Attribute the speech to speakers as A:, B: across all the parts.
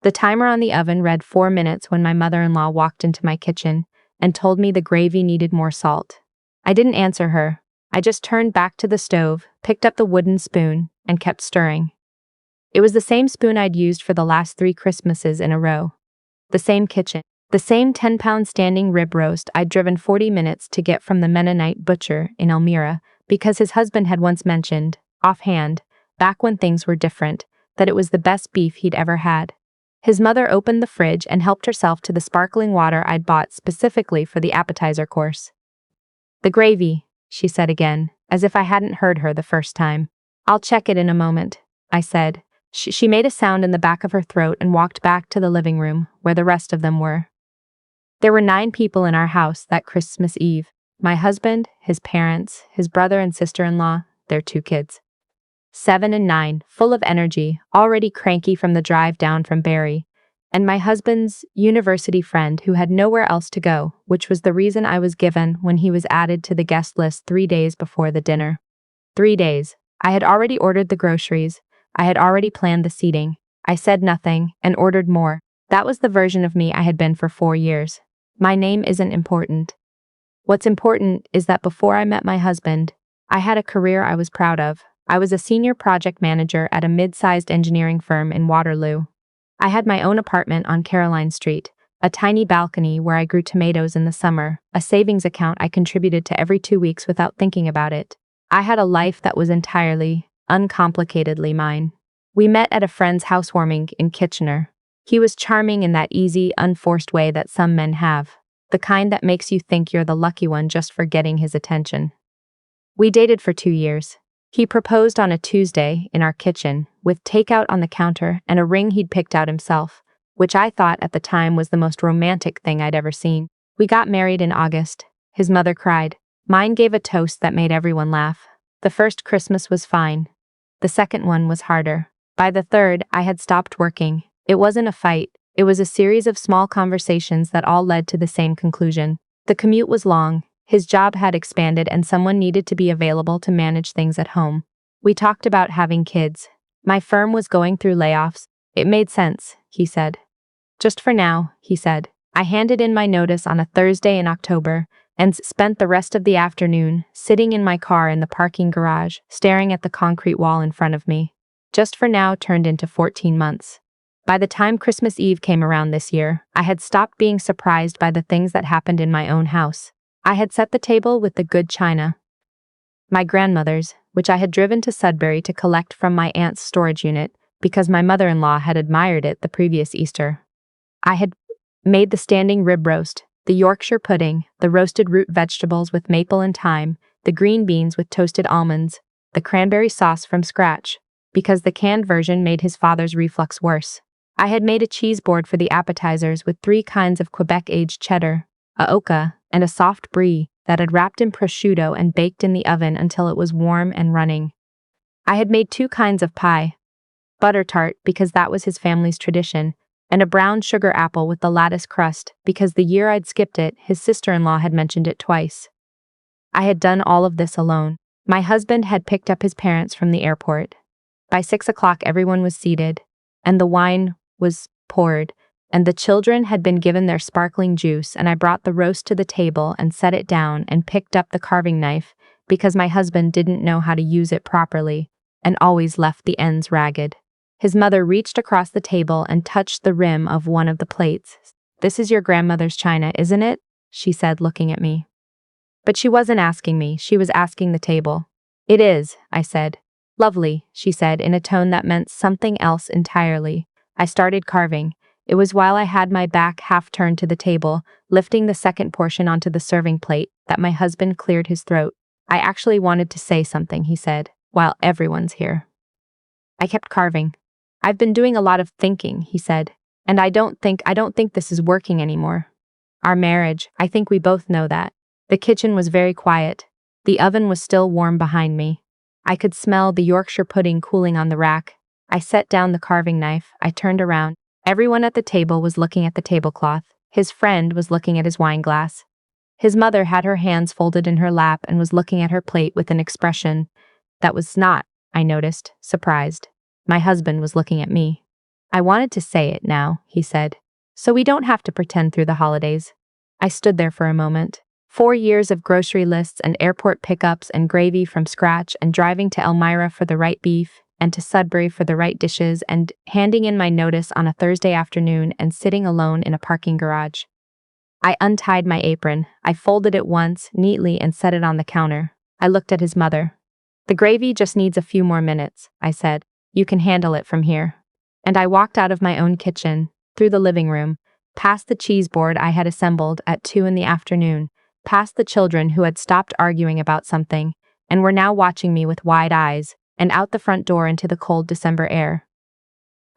A: The timer on the oven read 4 minutes when my mother-in-law walked into my kitchen and told me the gravy needed more salt. I didn't answer her. I just turned back to the stove, picked up the wooden spoon, and kept stirring. It was the same spoon I'd used for the last 3 Christmases in a row. The same kitchen. The same 10-pound standing rib roast I'd driven 40 minutes to get from the Mennonite butcher in Elmira because his husband had once mentioned, offhand, back when things were different, that it was the best beef he'd ever had. His mother opened the fridge and helped herself to the sparkling water I'd bought specifically for the appetizer course. "The gravy," she said again, as if I hadn't heard her the first time. "I'll check it in a moment," I said. She made a sound in the back of her throat and walked back to the living room, where the rest of them were. There were 9 people in our house that Christmas Eve. My husband, his parents, his brother and sister-in-law, their 2 kids. 7 and 9, full of energy, already cranky from the drive down from Barrie, and my husband's university friend who had nowhere else to go, which was the reason I was given when he was added to the guest list 3 days before the dinner. 3 days. I had already ordered the groceries. I had already planned the seating. I said nothing and ordered more. That was the version of me I had been for 4 years. My name isn't important. What's important is that before I met my husband, I had a career I was proud of. I was a senior project manager at a mid-sized engineering firm in Waterloo. I had my own apartment on Caroline Street, a tiny balcony where I grew tomatoes in the summer, a savings account I contributed to every 2 weeks without thinking about it. I had a life that was entirely, uncomplicatedly mine. We met at a friend's housewarming in Kitchener. He was charming in that easy, unforced way that some men have, the kind that makes you think you're the lucky one just for getting his attention. We dated for 2 years. He proposed on a Tuesday in our kitchen, with takeout on the counter and a ring he'd picked out himself, which I thought at the time was the most romantic thing I'd ever seen. We got married in August. His mother cried. Mine gave a toast that made everyone laugh. The first Christmas was fine. The second one was harder. By the third, I had stopped working. It wasn't a fight. It was a series of small conversations that all led to the same conclusion. The commute was long. His job had expanded and someone needed to be available to manage things at home. We talked about having kids. My firm was going through layoffs. It made sense, he said. Just for now, he said. I handed in my notice on a Thursday in October and spent the rest of the afternoon sitting in my car in the parking garage, staring at the concrete wall in front of me. Just for now turned into 14 months. By the time Christmas Eve came around this year, I had stopped being surprised by the things that happened in my own house. I had set the table with the good china. My grandmother's, which I had driven to Sudbury to collect from my aunt's storage unit because my mother-in-law had admired it the previous Easter. I had made the standing rib roast, the Yorkshire pudding, the roasted root vegetables with maple and thyme, the green beans with toasted almonds, the cranberry sauce from scratch, because the canned version made his father's reflux worse. I had made a cheese board for the appetizers with 3 kinds of Quebec-aged cheddar, a oca, and a soft brie that had wrapped in prosciutto and baked in the oven until it was warm and running. I had made 2 kinds of pie, butter tart because that was his family's tradition, and a brown sugar apple with the lattice crust because the year I'd skipped it, his sister-in-law had mentioned it twice. I had done all of this alone. My husband had picked up his parents from the airport. By 6 o'clock everyone was seated, and the wine was poured, and the children had been given their sparkling juice, and I brought the roast to the table and set it down and picked up the carving knife because my husband didn't know how to use it properly and always left the ends ragged. His mother reached across the table and touched the rim of one of the plates. "This is your grandmother's china, isn't it?" she said, looking at me. But she wasn't asking me, she was asking the table. "It is," I said. "Lovely," she said in a tone that meant something else entirely. I started carving. It was while I had my back half turned to the table, lifting the second portion onto the serving plate, that my husband cleared his throat. "I actually wanted to say something," he said, "while everyone's here." I kept carving. "I've been doing a lot of thinking," he said, "and I don't think this is working anymore. Our marriage, I think we both know that." The kitchen was very quiet. The oven was still warm behind me. I could smell the Yorkshire pudding cooling on the rack. I set down the carving knife. I turned around. Everyone at the table was looking at the tablecloth. His friend was looking at his wine glass. His mother had her hands folded in her lap and was looking at her plate with an expression that was not, I noticed, surprised. My husband was looking at me. I wanted to say it now, he said. So we don't have to pretend through the holidays. I stood there for a moment. 4 years of grocery lists and airport pickups and gravy from scratch and driving to Elmira for the right beef and to Sudbury for the right dishes and handing in my notice on a Thursday afternoon and sitting alone in a parking garage. I untied my apron. I folded it once, neatly, and set it on the counter. I looked at his mother. The gravy just needs a few more minutes, I said. You can handle it from here. And I walked out of my own kitchen, through the living room, past the cheese board I had assembled at 2 in the afternoon, past the children who had stopped arguing about something and were now watching me with wide eyes, and out the front door into the cold December air.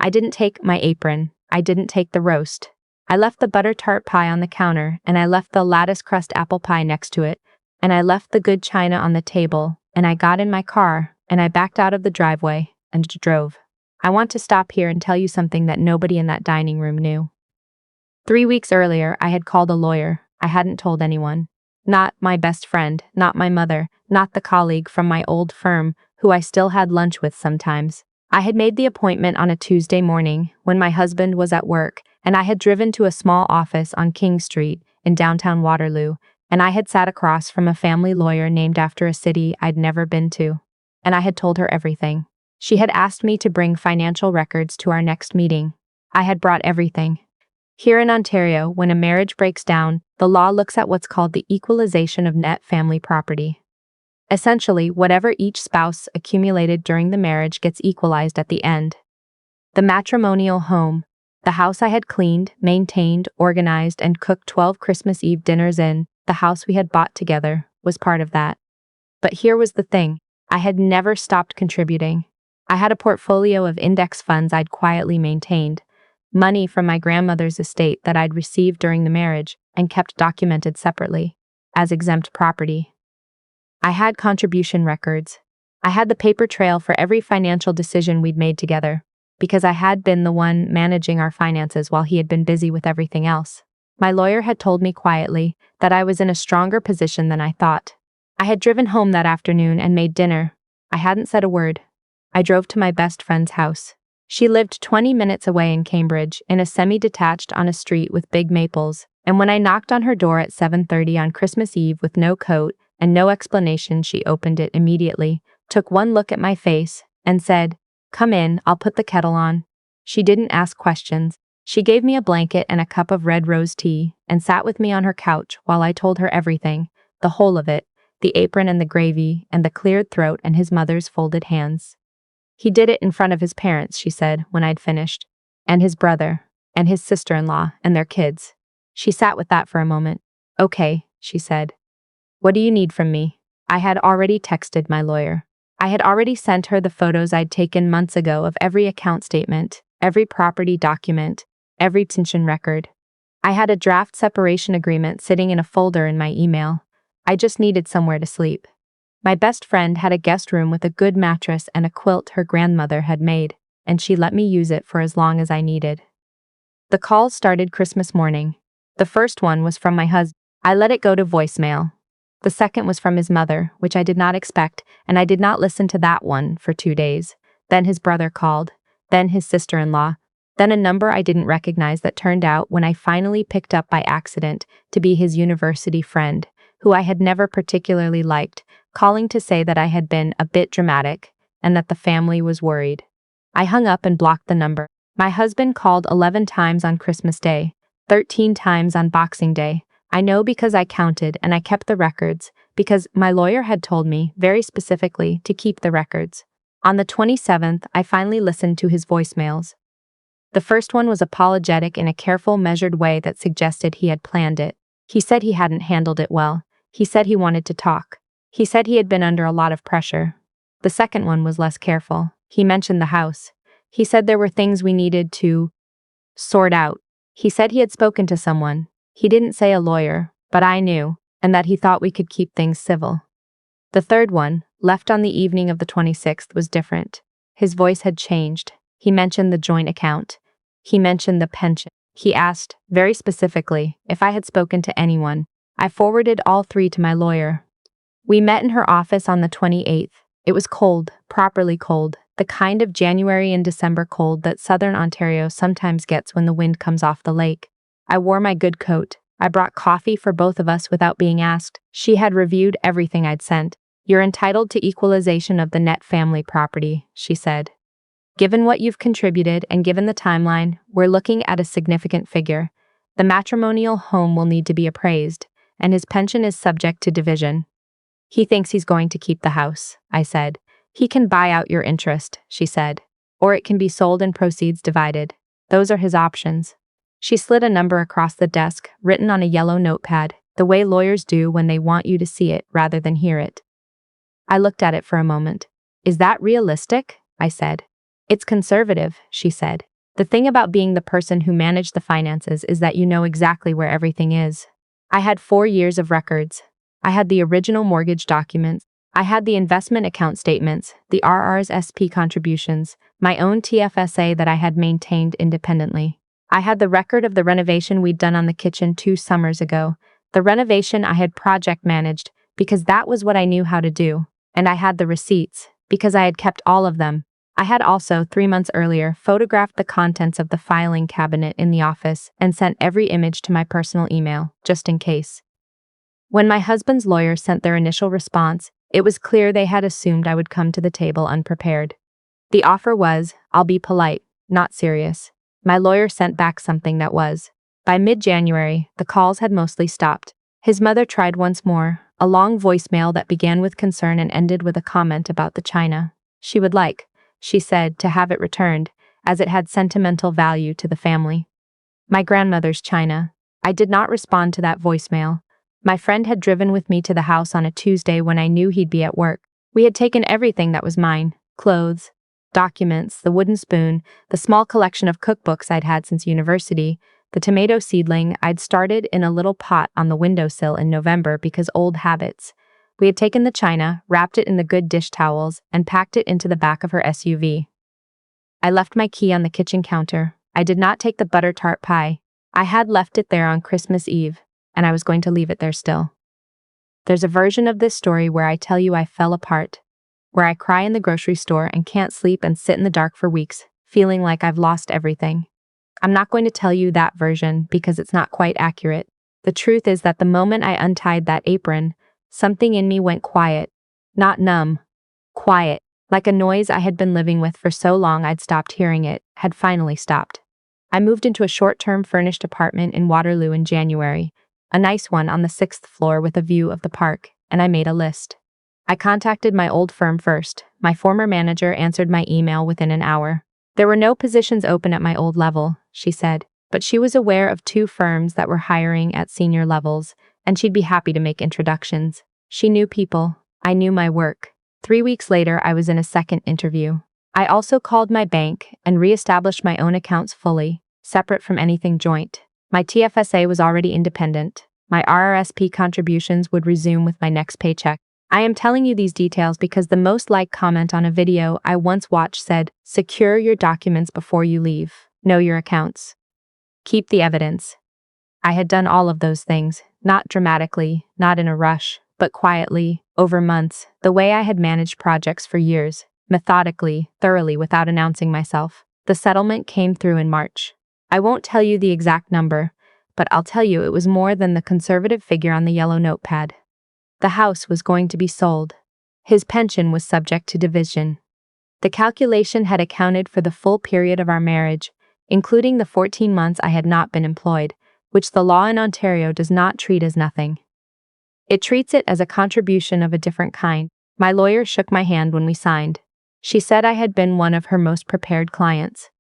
A: I didn't take my apron. I didn't take the roast. I left the butter tart pie on the counter, and I left the lattice crust apple pie next to it, and I left the good china on the table, and I got in my car, and I backed out of the driveway and drove. I want to stop here and tell you something that nobody in that dining room knew. 3 weeks earlier, I had called a lawyer. I hadn't told anyone. Not my best friend, not my mother, not the colleague from my old firm who I still had lunch with sometimes. I had made the appointment on a Tuesday morning when my husband was at work, and I had driven to a small office on King Street in downtown Waterloo, and I had sat across from a family lawyer named after a city I'd never been to. And I had told her everything. She had asked me to bring financial records to our next meeting. I had brought everything. Here in Ontario, when a marriage breaks down, the law looks at what's called the equalization of net family property. Essentially, whatever each spouse accumulated during the marriage gets equalized at the end. The matrimonial home, the house I had cleaned, maintained, organized, and cooked 12 Christmas Eve dinners in, the house we had bought together, was part of that. But here was the thing. I had never stopped contributing. I had a portfolio of index funds I'd quietly maintained, money from my grandmother's estate that I'd received during the marriage and kept documented separately, as exempt property. I had contribution records. I had the paper trail for every financial decision we'd made together, because I had been the one managing our finances while he had been busy with everything else. My lawyer had told me quietly that I was in a stronger position than I thought. I had driven home that afternoon and made dinner. I hadn't said a word. I drove to my best friend's house. She lived 20 minutes away in Cambridge, in a semi-detached on a street with big maples, and when I knocked on her door at 7:30 on Christmas Eve with no coat and no explanation, she opened it immediately, took one look at my face, and said, "Come in, I'll put the kettle on." She didn't ask questions. She gave me a blanket and a cup of red rose tea, and sat with me on her couch while I told her everything, the whole of it, the apron and the gravy, and the cleared throat and his mother's folded hands. He did it in front of his parents, she said, when I'd finished, and his brother, and his sister-in-law, and their kids. She sat with that for a moment. "Okay," she said. "What do you need from me?" I had already texted my lawyer. I had already sent her the photos I'd taken months ago of every account statement, every property document, every pension record. I had a draft separation agreement sitting in a folder in my email. I just needed somewhere to sleep. My best friend had a guest room with a good mattress and a quilt her grandmother had made, and she let me use it for as long as I needed. The calls started Christmas morning. The first one was from my husband. I let it go to voicemail. The second was from his mother, which I did not expect, and I did not listen to that one for 2 days. Then his brother called, then his sister-in-law, then a number I didn't recognize that turned out, when I finally picked up by accident, to be his university friend, who I had never particularly liked, calling to say that I had been a bit dramatic and that the family was worried. I hung up and blocked the number. My husband called 11 times on Christmas Day, 13 times on Boxing Day. I know because I counted and I kept the records, because my lawyer had told me, very specifically, to keep the records. On the 27th, I finally listened to his voicemails. The first one was apologetic in a careful, measured way that suggested he had planned it. He said he hadn't handled it well. He said he wanted to talk. He said he had been under a lot of pressure. The second one was less careful. He mentioned the house. He said there were things we needed to sort out. He said he had spoken to someone. He didn't say a lawyer, but I knew, and that he thought we could keep things civil. The third one, left on the evening of the 26th, was different. His voice had changed. He mentioned the joint account. He mentioned the pension. He asked, very specifically, if I had spoken to anyone. I forwarded all three to my lawyer. We met in her office on the 28th. It was cold, properly cold. the kind of January and December cold that southern Ontario sometimes gets when the wind comes off the lake. I wore my good coat. I brought coffee for both of us without being asked. She had reviewed everything I'd sent. "You're entitled to equalization of the net family property," she said. "Given what you've contributed and given the timeline, we're looking at a significant figure. The matrimonial home will need to be appraised, and his pension is subject to division." "He thinks he's going to keep the house," I said. "He can buy out your interest," she said. "Or it can be sold and proceeds divided. Those are his options." She slid a number across the desk, written on a yellow notepad, the way lawyers do when they want you to see it rather than hear it. I looked at it for a moment. "Is that realistic?" I said. "It's conservative," she said. "The thing about being the person who managed the finances is that you know exactly where everything is." I had 4 years of records. I had the original mortgage documents. I had the investment account statements, the RRSP contributions, my own TFSA that I had maintained independently. I had the record of the renovation we'd done on the kitchen 2 summers ago, the renovation I had project managed, because that was what I knew how to do, and I had the receipts, because I had kept all of them. I had also, 3 months earlier, photographed the contents of the filing cabinet in the office and sent every image to my personal email, just in case. When my husband's lawyers sent their initial response, it was clear they had assumed I would come to the table unprepared. The offer was, "I'll be polite, not serious." My lawyer sent back something that was. By mid-January, the calls had mostly stopped. His mother tried once more, a long voicemail that began with concern and ended with a comment about the china. She would like, she said, to have it returned, as it had sentimental value to the family. My grandmother's china. I did not respond to that voicemail. My friend had driven with me to the house on a Tuesday when I knew he'd be at work. We had taken everything that was mine: clothes, documents, the wooden spoon, the small collection of cookbooks I'd had since university, the tomato seedling I'd started in a little pot on the windowsill in November because old habits. We had taken the china, wrapped it in the good dish towels, and packed it into the back of her SUV. I left my key on the kitchen counter. I did not take the butter tart pie. I had left it there on Christmas Eve, and I was going to leave it there still. There's a version of this story where I tell you I fell apart, where I cry in the grocery store and can't sleep and sit in the dark for weeks, feeling like I've lost everything. I'm not going to tell you that version because it's not quite accurate. The truth is that the moment I untied that apron, something in me went quiet. Not numb. Quiet. Like a noise I had been living with for so long I'd stopped hearing it, had finally stopped. I moved into a short-term furnished apartment in Waterloo in January, a nice one on the 6th floor with a view of the park, and I made a list. I contacted my old firm first. My former manager answered my email within an hour. There were no positions open at my old level, she said, but she was aware of 2 firms that were hiring at senior levels, and she'd be happy to make introductions. She knew people. I knew my work. 3 weeks later, I was in a second interview. I also called my bank and re-established my own accounts fully, separate from anything joint. My TFSA was already independent. My RRSP contributions would resume with my next paycheck. I am telling you these details because the most liked comment on a video I once watched said, "Secure your documents before you leave. Know your accounts. Keep the evidence." I had done all of those things, not dramatically, not in a rush, but quietly, over months, the way I had managed projects for years, methodically, thoroughly, without announcing myself. The settlement came through in March. I won't tell you the exact number, but I'll tell you it was more than the conservative figure on the yellow notepad. The house was going to be sold. His pension was subject to division. The calculation had accounted for the full period of our marriage, including the 14 months I had not been employed, which the law in Ontario does not treat as nothing. It treats it as a contribution of a different kind. My lawyer shook my hand when we signed. She said I had been one of her most prepared clients.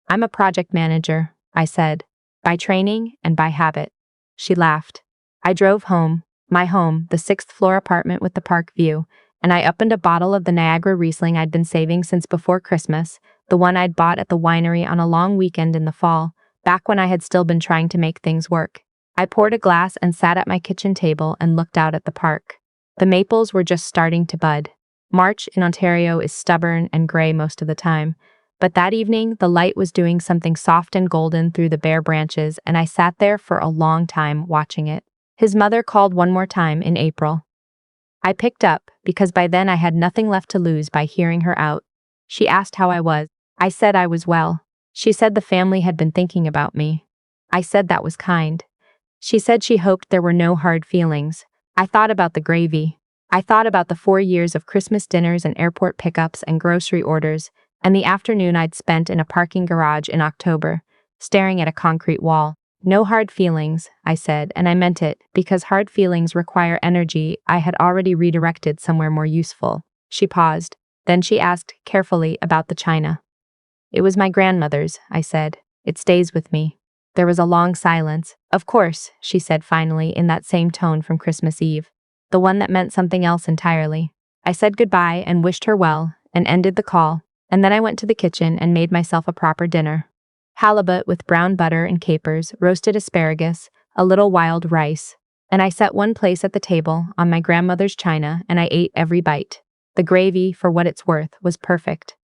A: "I'm a project manager," I said, "by training and by habit." She laughed. I drove home, my home, the 6th floor apartment with the park view, and I opened a bottle of the Niagara Riesling I'd been saving since before Christmas, the one I'd bought at the winery on a long weekend in the fall, back when I had still been trying to make things work. I poured a glass and sat at my kitchen table and looked out at the park. The maples were just starting to bud. March in Ontario is stubborn and gray most of the time, but that evening the light was doing something soft and golden through the bare branches, and I sat there for a long time watching it. His mother called one more time in April. I picked up, because by then I had nothing left to lose by hearing her out. She asked how I was. I said I was well. She said the family had been thinking about me. I said that was kind. She said she hoped there were no hard feelings. I thought about the gravy. I thought about the 4 years of Christmas dinners and airport pickups and grocery orders, and the afternoon I'd spent in a parking garage in October, staring at a concrete wall. No hard feelings, I said, and I meant it, because hard feelings require energy I had already redirected somewhere more useful. She paused. Then she asked carefully about the china. It was my grandmother's, I said. It stays with me. There was a long silence. Of course, she said finally in that same tone from Christmas Eve. The one that meant something else entirely. I said goodbye and wished her well, and ended the call, and then I went to the kitchen and made myself a proper dinner. Halibut with brown butter and capers, roasted asparagus, a little wild rice, and I set one place at the table on my grandmother's china and I ate every bite. The gravy, for what it's worth, was perfect.